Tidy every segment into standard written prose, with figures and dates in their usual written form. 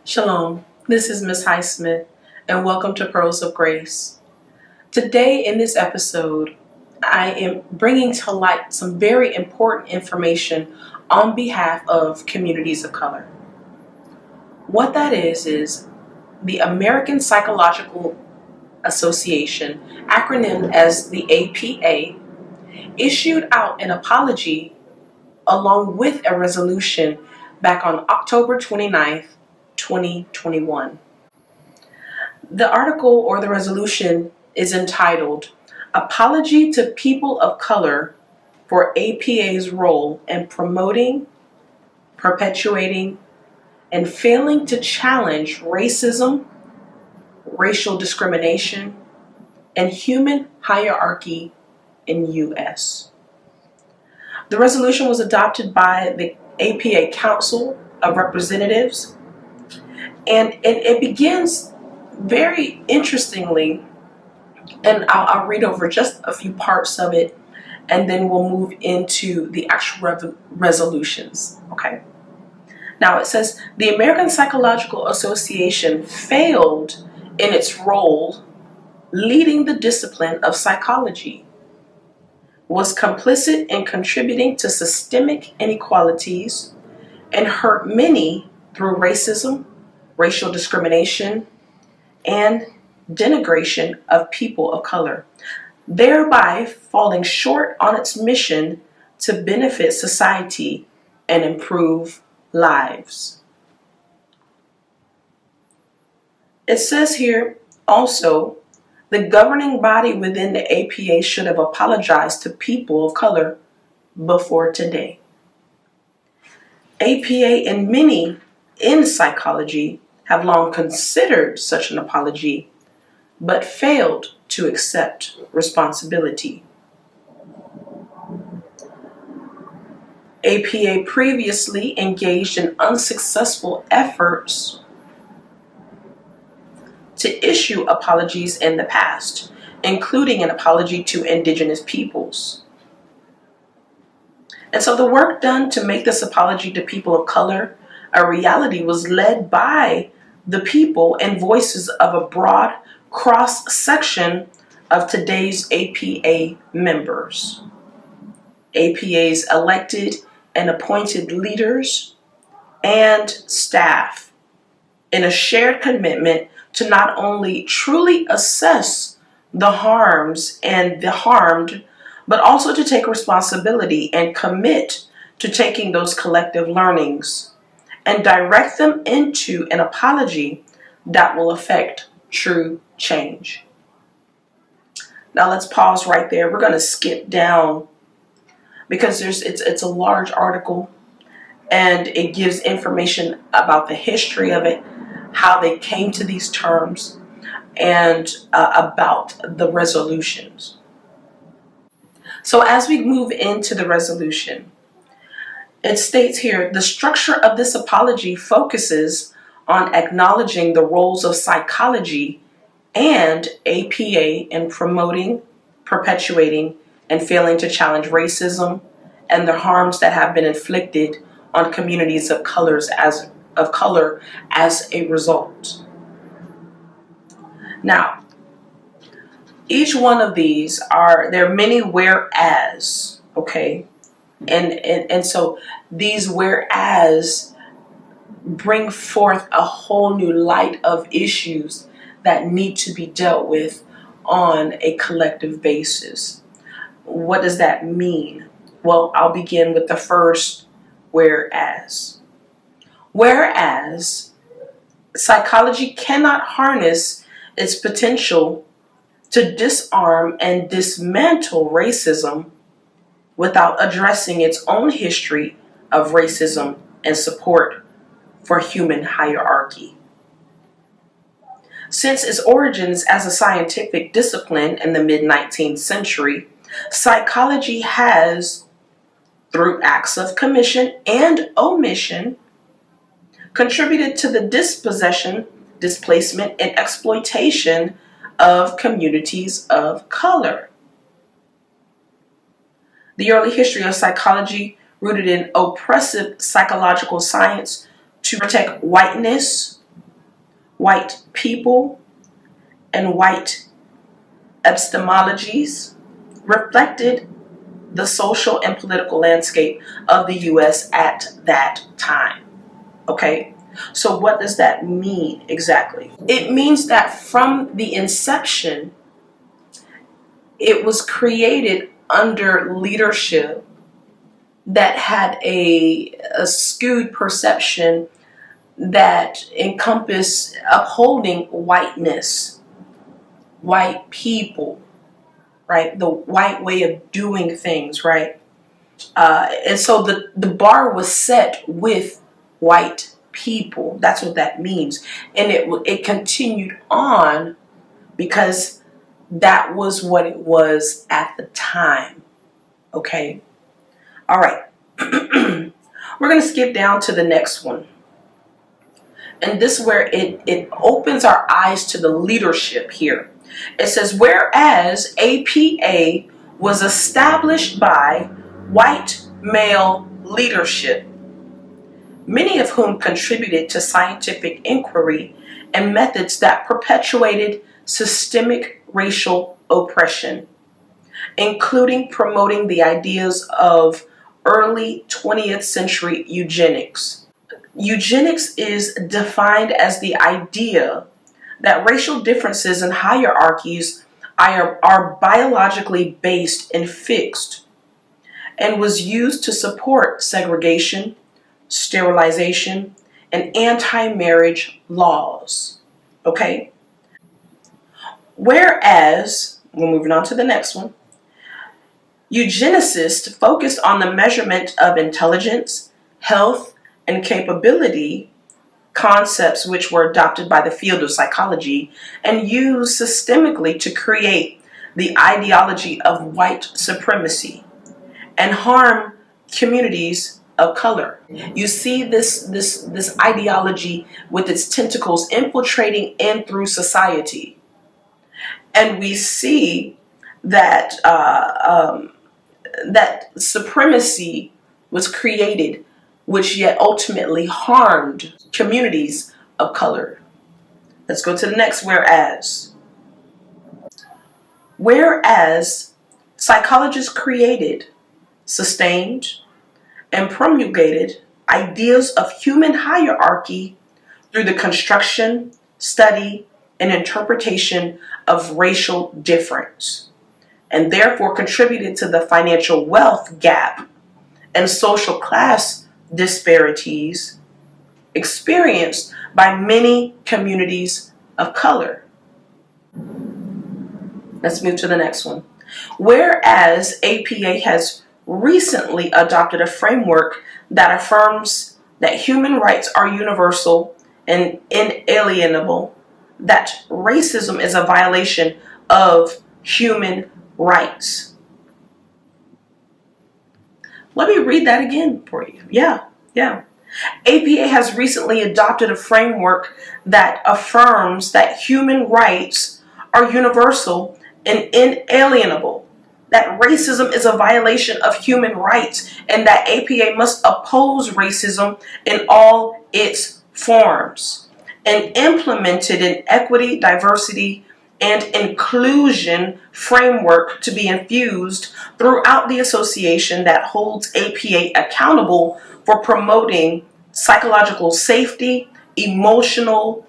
Shalom, this is Miss Highsmith, and welcome to Pearls of Grace. Today in this episode, I am bringing to light some very important information on behalf of communities of color. What that is the American Psychological Association, acronym as the APA, issued out an apology along with a resolution back on October 29th, 2021. The article or the resolution is entitled Apology to People of Color for APA's Role in Promoting, Perpetuating, and Failing to Challenge Racism, Racial Discrimination, and Human Hierarchy in U.S. The resolution was adopted by the APA Council of Representatives, and it begins very interestingly, and I'll read over just a few parts of it, and then we'll move into the actual resolutions, okay? Now it says, the American Psychological Association failed in its role leading the discipline of psychology, was complicit in contributing to systemic inequalities, and hurt many through racism, racial discrimination, and denigration of people of color, thereby falling short on its mission to benefit society and improve lives. It says here also, the governing body within the APA should have apologized to people of color before today. APA and many in psychology have long considered such an apology, but failed to accept responsibility. APA previously engaged in unsuccessful efforts to issue apologies in the past, including an apology to indigenous peoples. And so the work done to make this apology to people of color a reality was led by the people and voices of a broad cross-section of today's APA members. APA's elected and appointed leaders and staff in a shared commitment to not only truly assess the harms and the harmed, but also to take responsibility and commit to taking those collective learnings and direct them into an apology that will affect true change. Now let's pause right there. We're going to skip down because it's a large article and it gives information about the history of it, how they came to these terms, and about the resolutions. So as we move into the resolution, it states here, the structure of this apology focuses on acknowledging the roles of psychology and APA in promoting, perpetuating, and failing to challenge racism and the harms that have been inflicted on communities of color as a result. Now, each one of these there are many whereas, okay? And so these whereas bring forth a whole new light of issues that need to be dealt with on a collective basis. What does that mean? Well, I'll begin with the first whereas. Whereas psychology cannot harness its potential to disarm and dismantle racism without addressing its own history of racism and support for human hierarchy. Since its origins as a scientific discipline in the mid-19th century, psychology has, through acts of commission and omission, contributed to the dispossession, displacement, and exploitation of communities of color. The early history of psychology, rooted in oppressive psychological science to protect whiteness, white people, and white epistemologies reflected the social and political landscape of the U.S. at that time. Okay, so what does that mean exactly? It means that from the inception, it was created under leadership that had a skewed perception that encompassed upholding whiteness, white people, right? The white way of doing things, right? And so the bar was set with white people. That's what that means. And it continued on because that was what it was at the time. Okay. All right. We're going to skip down to the next one. And this is where it opens our eyes to the leadership here. It says, whereas APA was established by white male leadership, many of whom contributed to scientific inquiry and methods that perpetuated systemic racial oppression, including promoting the ideas of early 20th century eugenics. Eugenics is defined as the idea that racial differences and hierarchies are biologically based and fixed, and was used to support segregation, sterilization, and anti-marriage laws. Okay? Whereas, we're moving on to the next one, eugenicists focused on the measurement of intelligence, health, and capability, concepts which were adopted by the field of psychology and used systemically to create the ideology of white supremacy and harm communities of color. You see this ideology with its tentacles infiltrating in through society, and we see that that supremacy was created, which yet ultimately harmed communities of color. Let's go to the next whereas. Whereas psychologists created, sustained, and promulgated ideas of human hierarchy through the construction, study, and interpretation of racial difference, and therefore contributed to the financial wealth gap and social class disparities experienced by many communities of color. Let's move to the next one. Whereas APA has recently adopted a framework that affirms that human rights are universal and inalienable, that racism is a violation of human rights. Let me read that again for you. Yeah. APA has recently adopted a framework that affirms that human rights are universal and inalienable, that racism is a violation of human rights, and that APA must oppose racism in all its forms and implemented an equity, diversity, and inclusion framework to be infused throughout the association that holds APA accountable for promoting psychological safety, emotional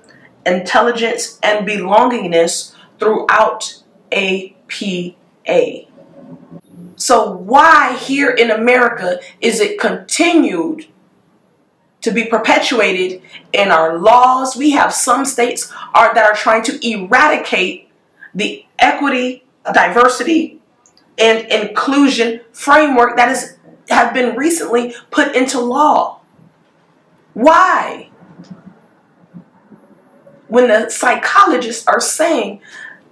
intelligence, and belongingness throughout APA. So why here in America is it continued to be perpetuated in our laws? We have some states that are trying to eradicate the equity, diversity, and inclusion framework that have been recently put into law. Why? When the psychologists are saying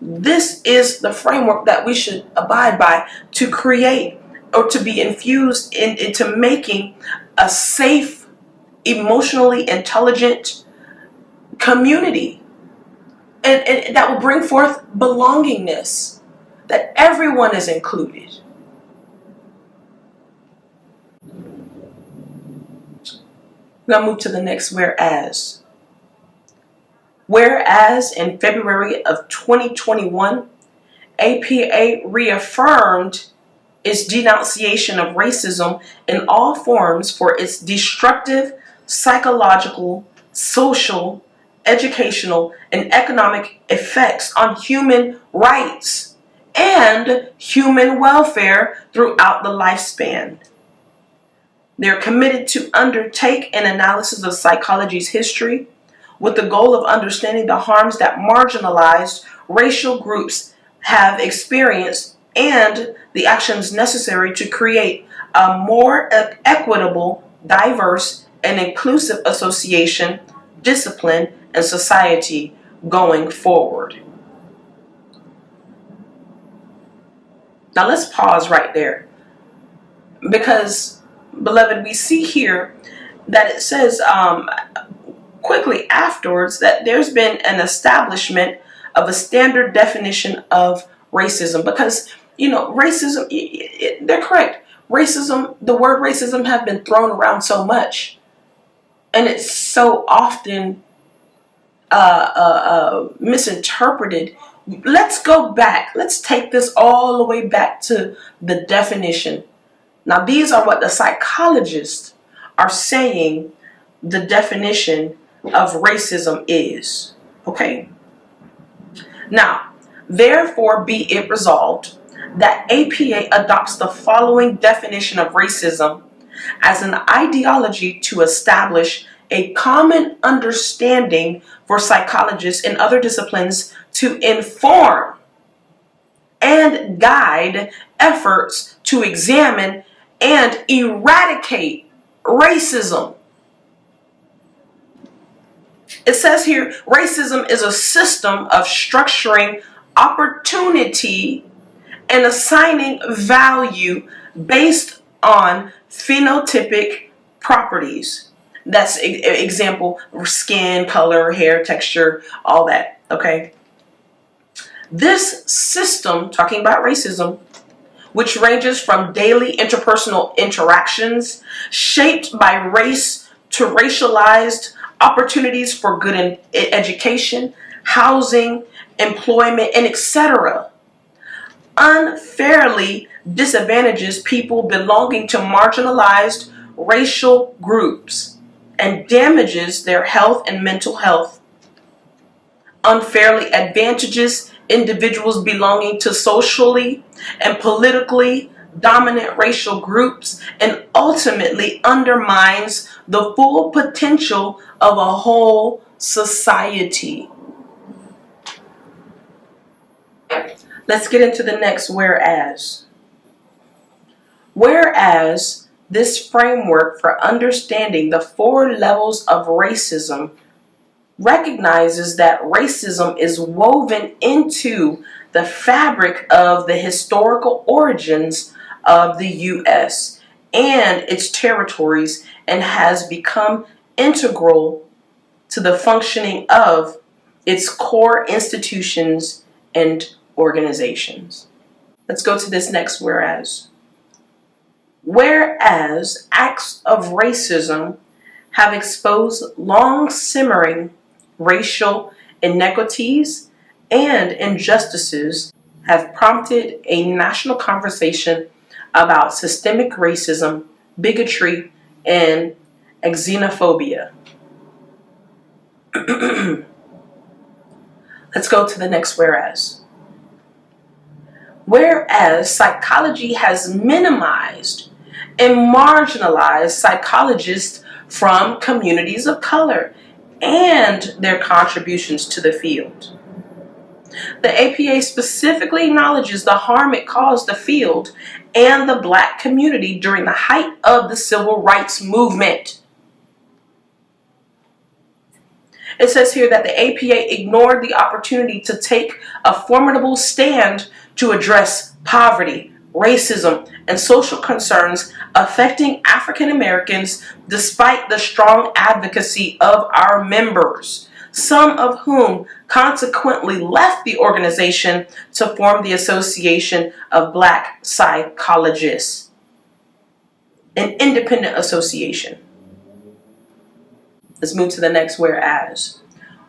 this is the framework that we should abide by to create or to be infused into making a safe, emotionally intelligent community, and that will bring forth belongingness, that everyone is included. We're going to move to the next whereas. Whereas in February of 2021, APA reaffirmed its denunciation of racism in all forms for its destructive psychological, social, educational, and economic effects on human rights and human welfare throughout the lifespan. They're committed to undertake an analysis of psychology's history with the goal of understanding the harms that marginalized racial groups have experienced and the actions necessary to create a more equitable, diverse, and inclusive association, discipline, and society going forward. Now let's pause right there, because, beloved, we see here that it says quickly afterwards that there's been an establishment of a standard definition of racism, because racism, they're correct. Racism, the word racism has been thrown around so much, and it's so often misinterpreted. Let's go back. Let's take this all the way back to the definition. Now, these are what the psychologists are saying the definition of racism is. Okay? Now, therefore be it resolved that APA adopts the following definition of racism as an ideology to establish a common understanding for psychologists and other disciplines to inform and guide efforts to examine and eradicate racism. It says here, racism is a system of structuring opportunity and assigning value based on phenotypic properties. That's example, skin, color, hair texture, all that, okay? This system, talking about racism, which ranges from daily interpersonal interactions shaped by race to racialized opportunities for good education, housing, employment, and etc., unfairly disadvantages people belonging to marginalized racial groups and damages their health and mental health, unfairly advantages individuals belonging to socially and politically dominant racial groups, and ultimately undermines the full potential of a whole society. Let's get into the next whereas. Whereas this framework for understanding the 4 levels of racism recognizes that racism is woven into the fabric of the historical origins of the U.S. and its territories and has become integral to the functioning of its core institutions and organizations. Let's go to this next whereas. Whereas acts of racism have exposed long simmering racial inequities and injustices, have prompted a national conversation about systemic racism, bigotry, and xenophobia. Let's go to the next whereas. Whereas psychology has minimized and marginalized psychologists from communities of color and their contributions to the field. The APA specifically acknowledges the harm it caused the field and the Black community during the height of the civil rights movement. It says here that the APA ignored the opportunity to take a formidable stand to address poverty, racism, and social concerns affecting African Americans despite the strong advocacy of our members, some of whom consequently left the organization to form the Association of Black Psychologists, an independent association. Let's move to the next whereas.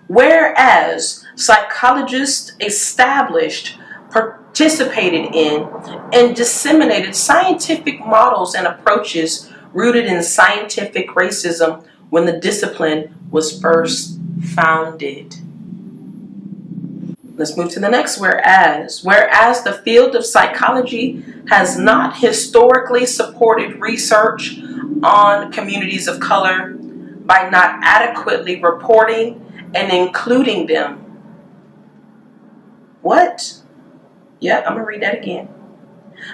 Whereas psychologists established, participated in, and disseminated scientific models and approaches rooted in scientific racism when the discipline was first founded. Let's move to the next whereas. Whereas the field of psychology has not historically supported research on communities of color by not adequately reporting and including them. What? Yeah, I'm going to read that again.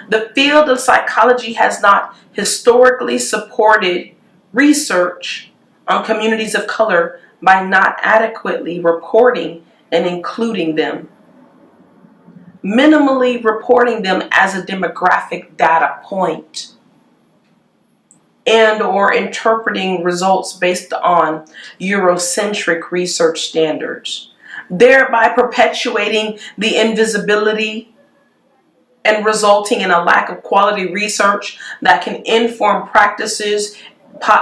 The field of psychology has not historically supported research on communities of color by not adequately reporting and including them. Minimally reporting them as a demographic data point, and or interpreting results based on Eurocentric research standards, thereby perpetuating the invisibility and resulting in a lack of quality research that can inform practices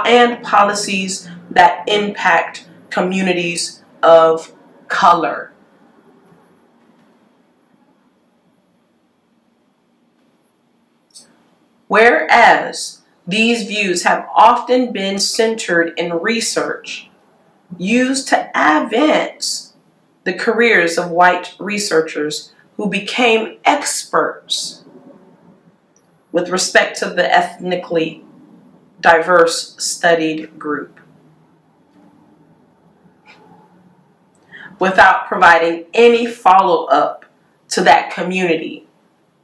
and policies that impact communities of color. Whereas these views have often been centered in research used to advance the careers of white researchers who became experts with respect to the ethnically diverse studied group, without providing any follow-up to that community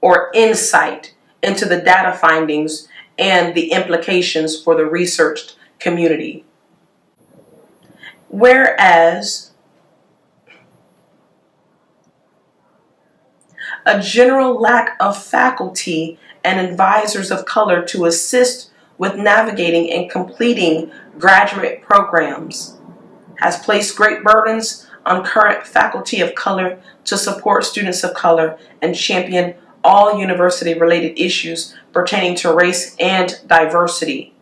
or insight into the data findings and the implications for the researched community. Whereas a general lack of faculty and advisors of color to assist with navigating and completing graduate programs has placed great burdens on current faculty of color to support students of color and champion all university-related issues pertaining to race and diversity,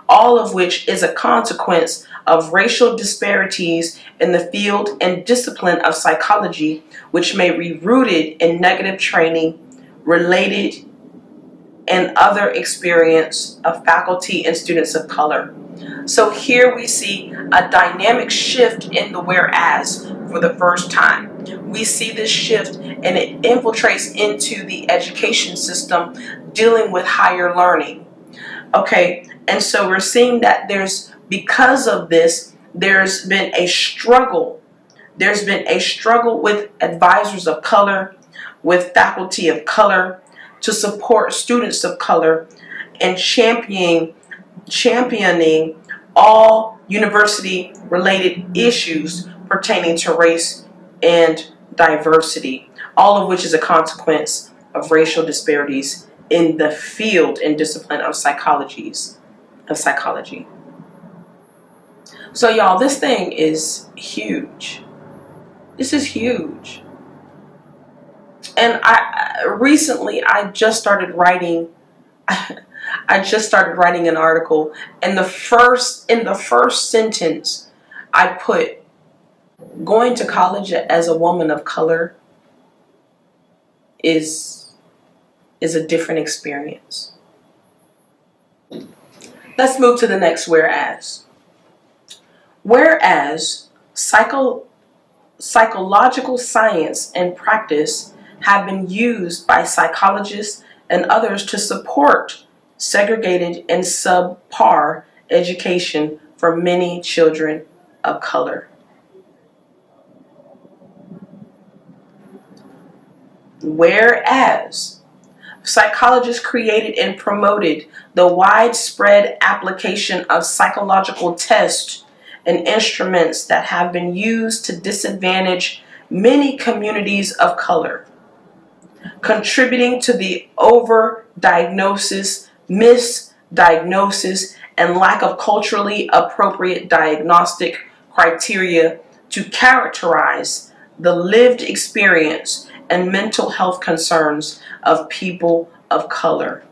all of which is a consequence of racial disparities in the field and discipline of psychology, which may be rooted in negative training, related and other experience of faculty and students of color. So here we see a dynamic shift in the whereas for the first time. We see this shift and it infiltrates into the education system dealing with higher learning. Okay, and so we're seeing that because of this, there's been a struggle. There's been a struggle with advisors of color, with faculty of color, to support students of color and championing all university-related issues pertaining to race and diversity, all of which is a consequence of racial disparities in the field and discipline of psychology. So y'all, this thing is huge. This is huge. And I just started writing an article, and in the first sentence I put, going to college as a woman of color is a different experience. Let's move to the next whereas. Whereas psychological science and practice have been used by psychologists and others to support segregated and subpar education for many children of color. Whereas psychologists created and promoted the widespread application of psychological tests and instruments that have been used to disadvantage many communities of color, contributing to the overdiagnosis, misdiagnosis, and lack of culturally appropriate diagnostic criteria to characterize the lived experience and mental health concerns of people of color.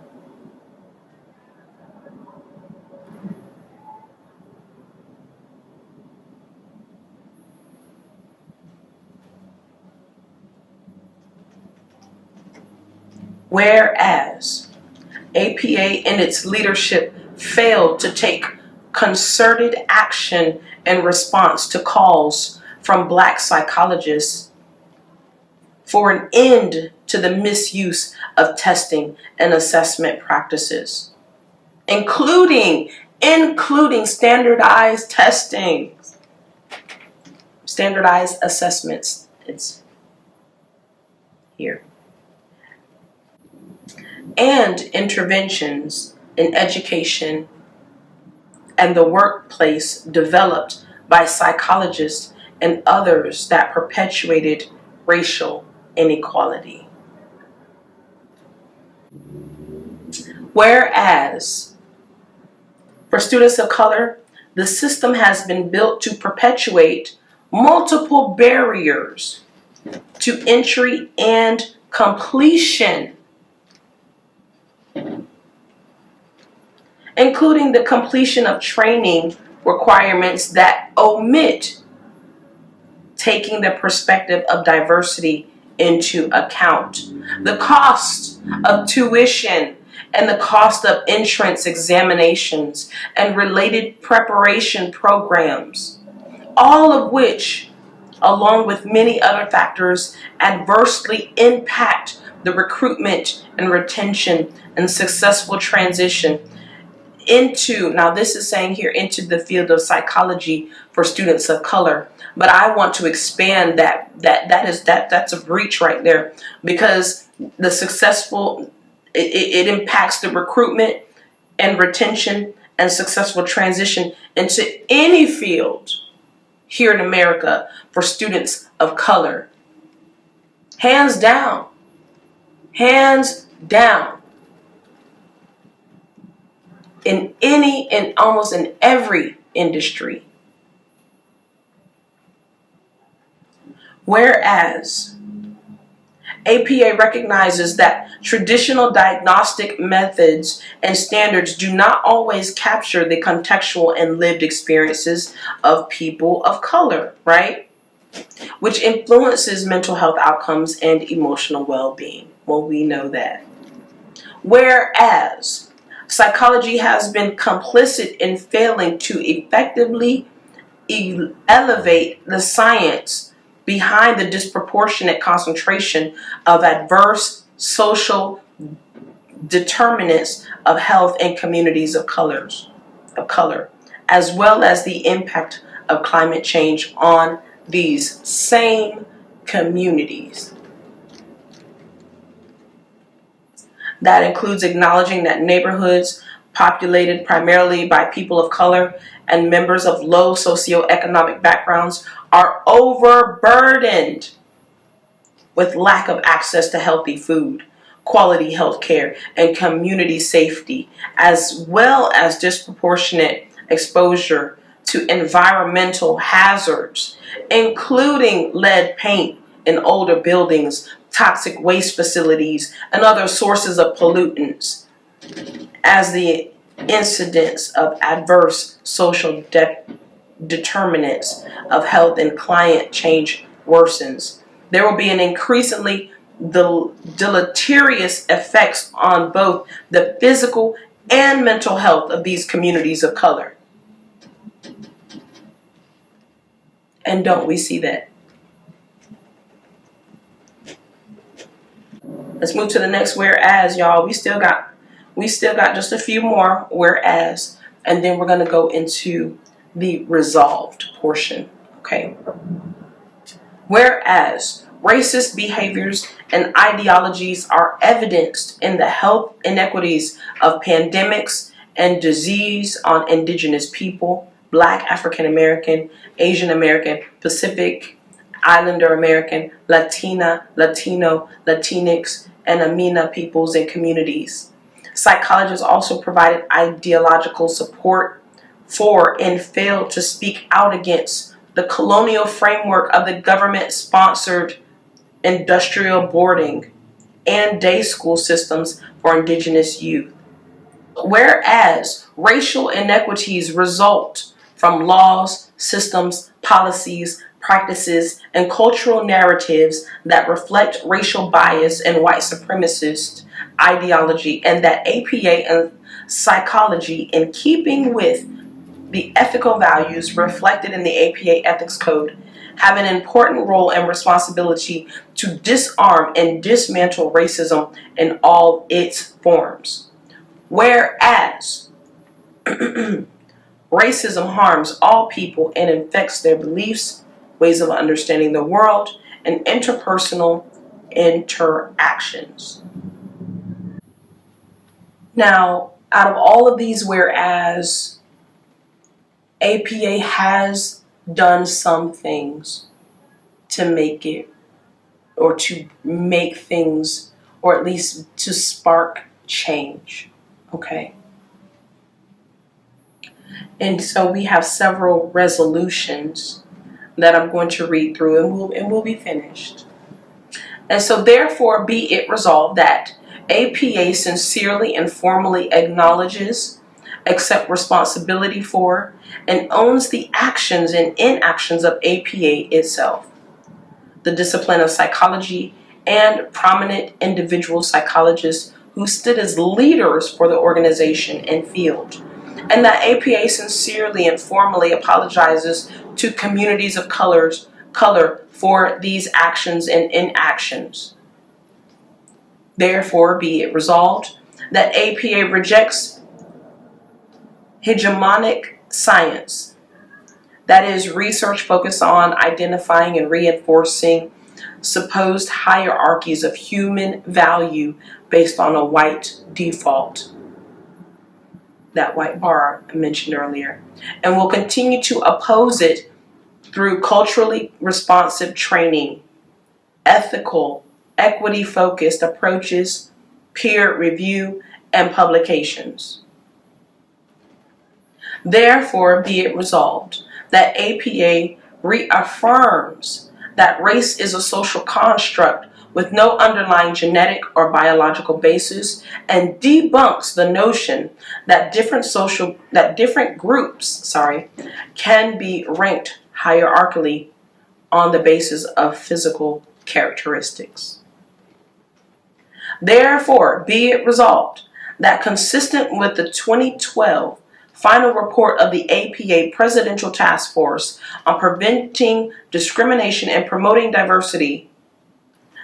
Whereas APA in its leadership failed to take concerted action in response to calls from Black psychologists for an end to the misuse of testing and assessment practices, including standardized testing, standardized assessments. It's here. And interventions in education and the workplace developed by psychologists and others that perpetuated racial inequality. Whereas for students of color, the system has been built to perpetuate multiple barriers to entry and completion, including the completion of training requirements that omit taking the perspective of diversity into account, the cost of tuition and the cost of entrance examinations and related preparation programs, all of which, along with many other factors, adversely impact the recruitment and retention and successful transition into, now this is saying here, into the field of psychology for students of color. But I want to expand that's a breach right there, because the successful, it impacts the recruitment and retention and successful transition into any field here in America for students of color. Hands down. Hands down. In almost in every industry. Whereas APA recognizes that traditional diagnostic methods and standards do not always capture the contextual and lived experiences of people of color, right? Which influences mental health outcomes and emotional well-being. Well, we know that. Whereas psychology has been complicit in failing to effectively elevate the science behind the disproportionate concentration of adverse social determinants of health in communities of color, as well as the impact of climate change on these same communities. That includes acknowledging that neighborhoods populated primarily by people of color and members of low socioeconomic backgrounds are overburdened with lack of access to healthy food, quality health care, and community safety, as well as disproportionate exposure to environmental hazards, including lead paint in older buildings, toxic waste facilities, and other sources of pollutants, as the incidence of adverse social determinants of health and climate change worsens. There will be an increasingly deleterious effects on both the physical and mental health of these communities of color. And don't we see that? Let's move to the next whereas, y'all. We still got just a few more whereas, and then we're going to go into the resolved portion. Okay. Whereas racist behaviors and ideologies are evidenced in the health inequities of pandemics and disease on indigenous people, Black, African American, Asian American, Pacific Islander American, Latina, Latino, Latinx, and AMENA peoples and communities. Psychologists also provided ideological support for and failed to speak out against the colonial framework of the government-sponsored industrial boarding and day school systems for indigenous youth. Whereas racial inequities result from laws, systems, policies, practices, and cultural narratives that reflect racial bias and white supremacist ideology, and that APA and psychology, in keeping with the ethical values reflected in the APA Ethics Code, have an important role and responsibility to disarm and dismantle racism in all its forms. Whereas racism harms all people and infects their beliefs, ways of understanding the world, and interpersonal interactions. Now, out of all of these whereas, APA has done some things to make it, or to make things, or at least to spark change. Okay? And so we have several resolutions that I'm going to read through, and we'll be finished. And so therefore be it resolved that APA sincerely and formally acknowledges, accepts responsibility for, and owns the actions and inactions of APA itself, the discipline of psychology, and prominent individual psychologists who stood as leaders for the organization and field, and that APA sincerely and formally apologizes to communities of color for these actions and inactions. Therefore, be it resolved that APA rejects hegemonic science, that is, research focused on identifying and reinforcing supposed hierarchies of human value based on a white default, that white bar I mentioned earlier, and will continue to oppose it through culturally responsive training, ethical, equity-focused approaches, peer review, and publications. Therefore, be it resolved that APA reaffirms that race is a social construct with no underlying genetic or biological basis, and debunks the notion that different groups can be ranked hierarchically on the basis of physical characteristics. Therefore, be it resolved that, consistent with the 2012 final report of the APA Presidential Task Force on Preventing Discrimination and Promoting Diversity,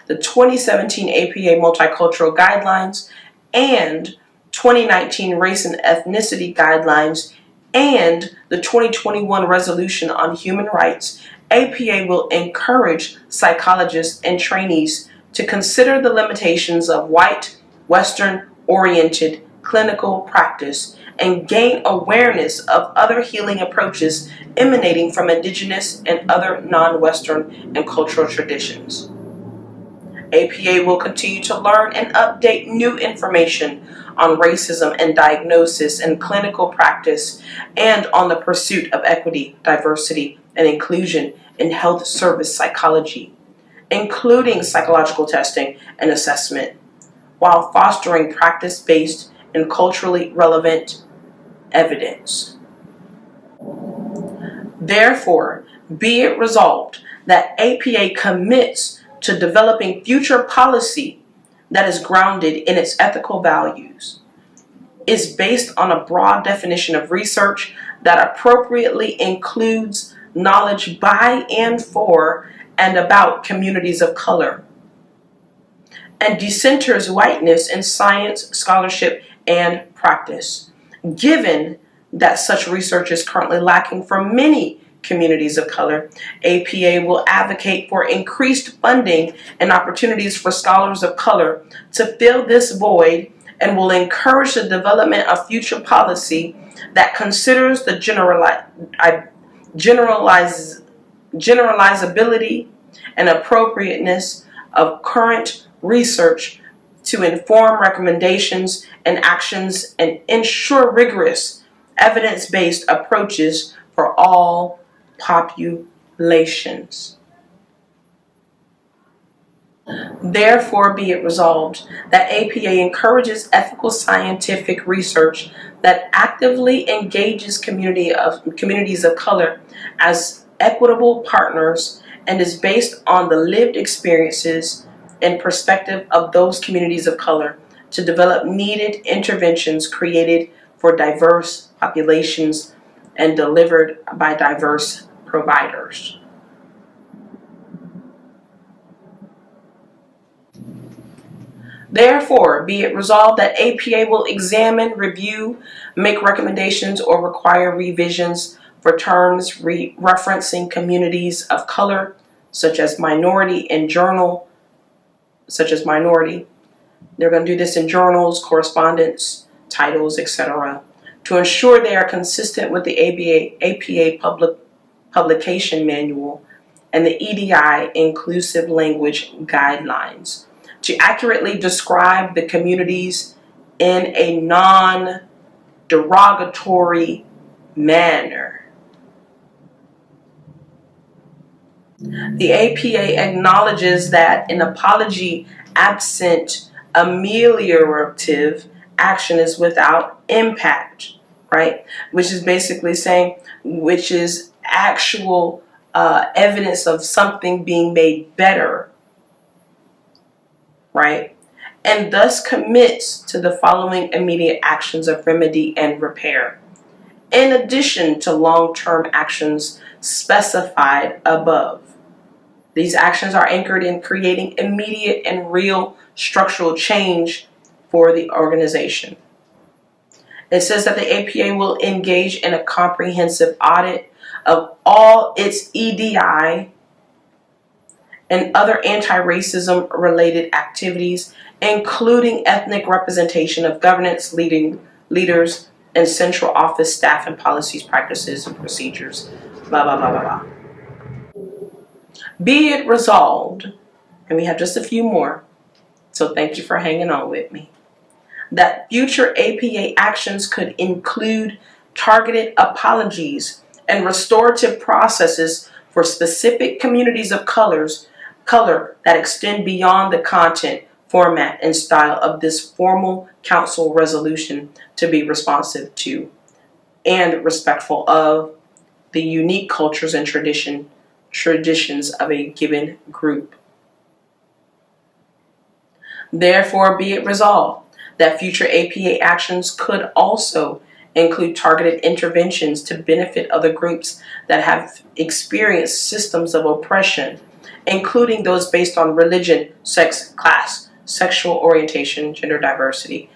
the 2017 APA Multicultural Guidelines, and 2019 Race and Ethnicity Guidelines, and the 2021 Resolution on Human Rights, APA will encourage psychologists and trainees to consider the limitations of white, Western-oriented clinical practice and gain awareness of other healing approaches emanating from indigenous and other non-Western and cultural traditions. APA will continue to learn and update new information on racism and diagnosis and clinical practice, and on the pursuit of equity, diversity, and inclusion in health service psychology, including psychological testing and assessment, while fostering practice-based and culturally relevant evidence. Therefore, be it resolved that APA commits to developing future policy that is grounded in its ethical values, is based on a broad definition of research that appropriately includes knowledge by and for and about communities of color, and decenters whiteness in science, scholarship, and practice, given that such research is currently lacking from many communities of color. APA will advocate for increased funding and opportunities for scholars of color to fill this void, and will encourage the development of future policy that considers the generalizability and appropriateness of current research to inform recommendations and actions, and ensure rigorous evidence-based approaches for all populations. Therefore, be it resolved that APA encourages ethical scientific research that actively engages communities of color as equitable partners, and is based on the lived experiences and perspective of those communities of color, to develop needed interventions created for diverse populations and delivered by diverse providers. Therefore, be it resolved that APA will examine, review, make recommendations, or require revisions for terms referencing communities of color, such as minority, in journal, such as minority. They're going to do this in journals, correspondence, titles, etc., to ensure they are consistent with the APA publication manual and the EDI inclusive language guidelines, to accurately describe the communities in a non-derogatory manner. The APA acknowledges that an apology absent ameliorative action is without impact, right? Which is basically saying, which is actual evidence of something being made better, right? And thus commits to the following immediate actions of remedy and repair, in addition to long-term actions specified above. These actions are anchored in creating immediate and real structural change for the organization. It says that the APA will engage in a comprehensive audit of all its EDI and other anti-racism related activities, including ethnic representation of governance, leaders, and central office staff, and policies, practices, and procedures, blah, blah, blah, blah, blah. Be it resolved, and we have just a few more, so thank you for hanging on with me, that future APA actions could include targeted apologies and restorative processes for specific communities of color that extend beyond the content, format, and style of this formal council resolution to be responsive to and respectful of the unique cultures and traditions of a given group. Therefore, be it resolved that future APA actions could also include targeted interventions to benefit other groups that have experienced systems of oppression, including those based on religion, sex, class, sexual orientation, gender diversity.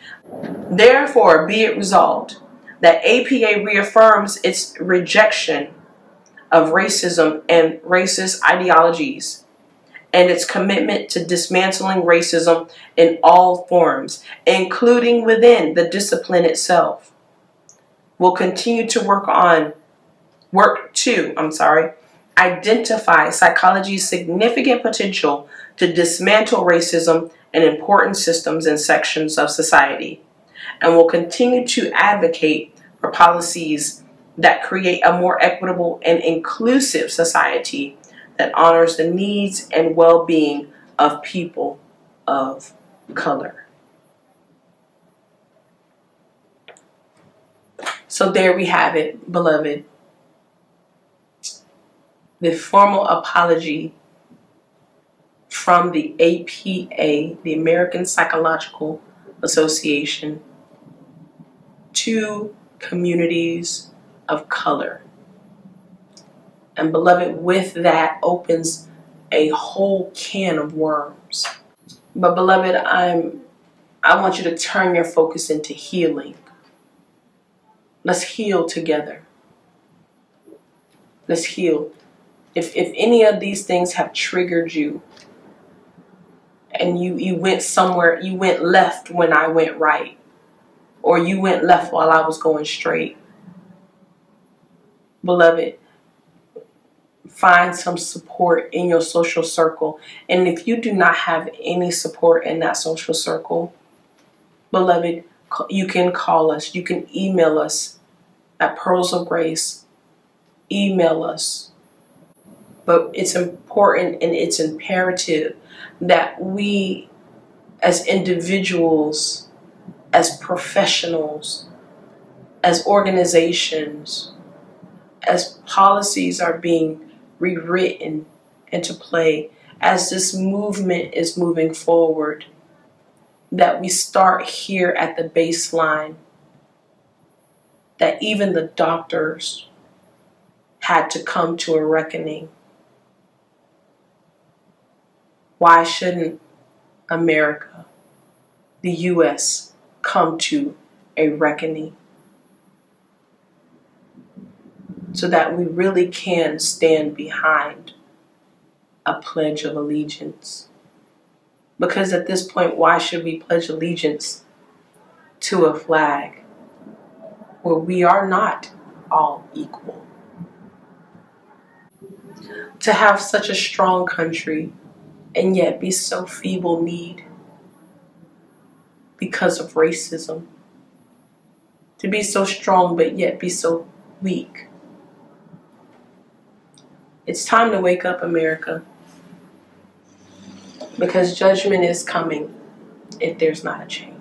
Therefore, be it resolved that APA reaffirms its rejection of racism and racist ideologies and its commitment to dismantling racism in all forms, including within the discipline itself. Will continue to work to identify psychology's significant potential to dismantle racism in important systems and sections of society, and will continue to advocate for policies that create a more equitable and inclusive society that honors the needs and well-being of people of color. So there we have it, beloved. The formal apology from the APA, the American Psychological Association, to communities of color. And beloved, with that opens a whole can of worms. But beloved, I want you to turn your focus into healing. Let's heal together. Let's heal. If any of these things have triggered you, and you went somewhere, you went left when I went right, or you went left while I was going straight, beloved, find some support in your social circle. And if you do not have any support in that social circle, beloved, you can call us. You can email us at Pearls of Grace. Email us. But it's important and it's imperative that we as individuals, as professionals, as organizations, as policies are being rewritten into play, as this movement is moving forward, that we start here at the baseline, that even the doctors had to come to a reckoning. Why shouldn't America, the U.S., come to a reckoning so that we really can stand behind a pledge of allegiance? Because at this point, why should we pledge allegiance to a flag where we are not all equal? To have such a strong country and yet be so feeble-kneed because of racism. To be so strong but yet be so weak. It's time to wake up, America, because judgment is coming if there's not a change.